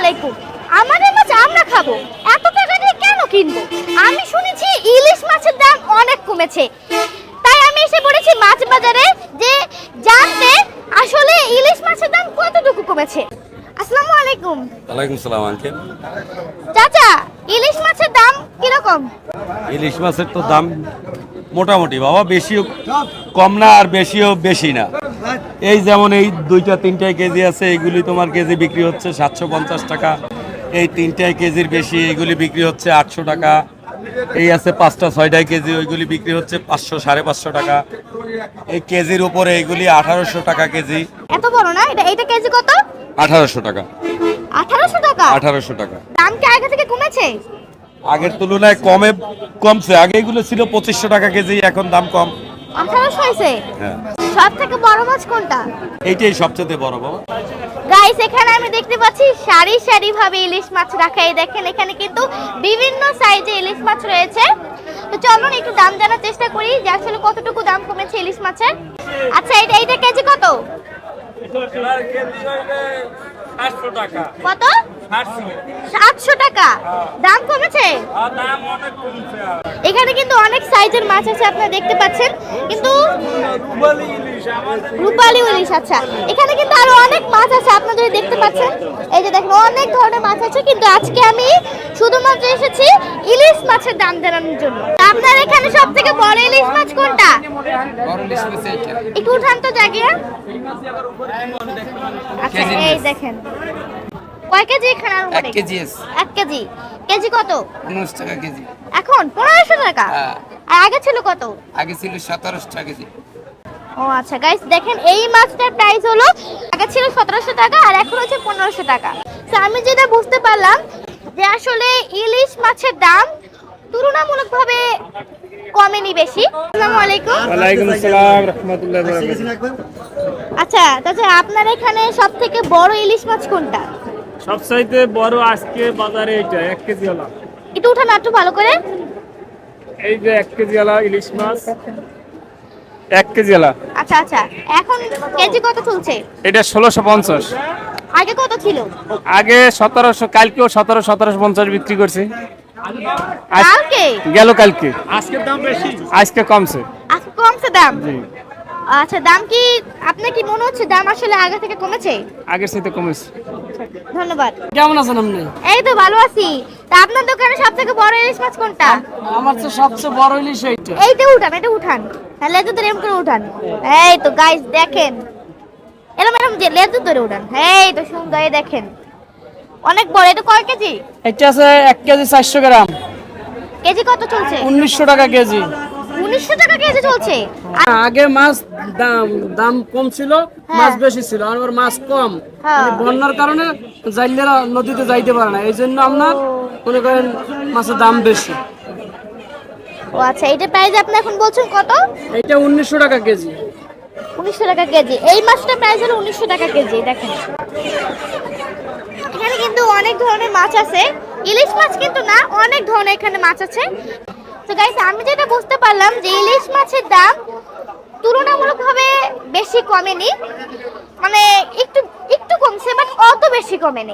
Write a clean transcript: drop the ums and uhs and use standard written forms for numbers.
আলাইকুম। আমাদের মাছ আমরা খাবো, এত টাকা দিয়ে কেন কিনবো? আমি শুনেছি ইলিশ মাছের দাম অনেক কমেছে, তাই আমি এসে পড়েছি মাছ বাজারে যে জানতে আসলে ইলিশ মাছের দাম কতটুকু কমেছে। আসসালামু আলাইকুম। ওয়ালাইকুম সালাম আঙ্কেল। চাচা, ইলিশ মাছের দাম কিরকম? ইলিশ মাছের তো দাম মোটামুটি বাবা, বেশিও কম না আর বেশিও বেশি না। এই যেমন এই দুইটা তিনটায় কেজি আছে, এইগুলি তোমার কেজি বিক্রি হচ্ছে 750 টাকা। এই তিনটায় কেজির বেশি, এইগুলি বিক্রি হচ্ছে 800 টাকা। এই আছে 5টা 6টায় কেজি, ওইগুলি বিক্রি হচ্ছে 500 550 টাকা। এই কেজির উপরে এইগুলি 1800 টাকা কেজি। এত বড় না, এটা কেজি কত? 1800 টাকা। 1800 টাকা? 1800 টাকা। দাম কি আগে থেকে কমেছে? আগের তুলনায় কমছে। আগে এগুলো ছিল 2500 টাকা কেজি, এখন দাম কম। 1800 হয়েছে? হ্যাঁ। সব থেকে বড় মাছ কোনটা? এইটাই সবচেয়ে বড় বাবা। গাইস, এখানে আমি দেখতে পাচ্ছি সারি সারি ভাবে ইলিশ মাছ রাখা। এই দেখেন, এখানে কিন্তু বিভিন্ন সাইজে ইলিশ মাছ রয়েছে। তো চলুন একটু দাম জানার চেষ্টা করি যে আসলে কতটুকু দাম কমেছে ইলিশ মাছের। আচ্ছা, এইটা কেজি কত? কত? 700 টাকা। দাম কমেছে? এখানে কিন্তু অনেক সাইজের মাছ আছে, আপনারা দেখতে পাচ্ছেন। কিন্তু রূপালী ইলিশ। আচ্ছা, এখানে কিন্তু আরো অনেক মাছ আছে, আপনারা যদি দেখতে পাচ্ছেন। এই যে দেখেন, অনেক ধরনের মাছ আছে, কিন্তু আজকে আমি শুধুমাত্র এসেছি ইলিশ মাছের দাম জানানোর জন্য। তা আপনার এখানে সব থেকে বড় ইলিশ মাছ কোনটা? একটু উঠান তো জায়গা। আচ্ছা, এই দেখেন কয় কেজি এখানে? 1 কেজি। 1 কেজি। কেজি কত? 19 টাকা কেজি। এখন 1500 টাকা? আর আগে ছিল কত? আগে ছিল 1700 টাকা কেজি। ও আচ্ছা গাইস, দেখেন এই মাছটার প্রাইস হলো আগে ছিল 1700 টাকা আর এখন হচ্ছে 1500 টাকা। তো আমি যেটা বুঝতে পারলাম যে আসলে ইলিশ মাছের দাম তুলনামূলকভাবে কমেনি বেশি। আসসালামু আলাইকুম। ওয়ালাইকুম আসসালাম রাহমাতুল্লাহি ওয়া বারাকাতুহু। আচ্ছা চাচা, আপনার এখানে সবথেকে বড় ইলিশ মাছ কোনটা? সবচাইতে বড় আজকে বাজারে এটা 1 কেজি ওলা। একটু উঠান একটু ভালো করে। এই যে 1 কেজি ওলা ইলিশ মাছ, 1 কেজি ওলা। আচ্ছা আচ্ছা, এখন কেজি কত চলছে? এটা 1650। আগে কত ছিল? আগে 1700, কালকেও 1750 বিক্রি করছি। কালকে? গেল কালকে। আজকে দাম বেশি, আজকে কমছে। আজকে কমছে দাম? জি। আচ্ছা, দাম কি আপনার কি মনে হচ্ছে দাম আসলে আগে থেকে কমেছে? আগের চাইতে কমেছে। ধন্যবাদ। কেমন আছেন আপনি? এই তো ভালো আছি। তা আপনার দোকানে সবথেকে বড় ইলিশ মাছ কোনটা? আমার তো সবচেয়ে বড় ইলিশ এইটা। এইটা উঠান, এটা উঠান। হ্যাঁ, লেজু ধরে এরকম করে উঠান। এই তো গাইস দেখেন, এরকম যে লেজু ধরে উঠান। এই তো সুন্দর, এই দেখেন অনেক বড়। এটা কয় কেজি? এটা আছে 1 কেজি 400 গ্রাম। কেজি কত চলছে? 1900 টাকা কেজি। 1900 টাকা কেজি চলছে? আগে মাছ দাম কম ছিল, মাছ বেশি ছিল, আর ওর মাছ কম। হ্যাঁ। বন্যার কারণে জাইলেরা নদীতে যাইতে পারে না, এই জন্য আপনার মনে করেন মাছের দাম বেশি। ও আচ্ছা, এটা প্রাইস আপনি এখন বলছেন কত? এটা 1900 টাকা কেজি। 1900 টাকা কেজি। এই মাছটা প্রাইস হলো 1900 টাকা কেজি। দেখেন এখানে কিন্তু অনেক ধরনের মাছ আছে, ইলিশ মাছ কিন্তু না, অনেক ধরনের এখানে মাছ আছে। তো গাইস, আমি যেটা বুঝতে পারলাম যে ইলিশ মাছের দাম তুলনামূলকভাবে বেশি কমেনি, মানে একটু একটু কমছে, বাট অত বেশি কমেনি।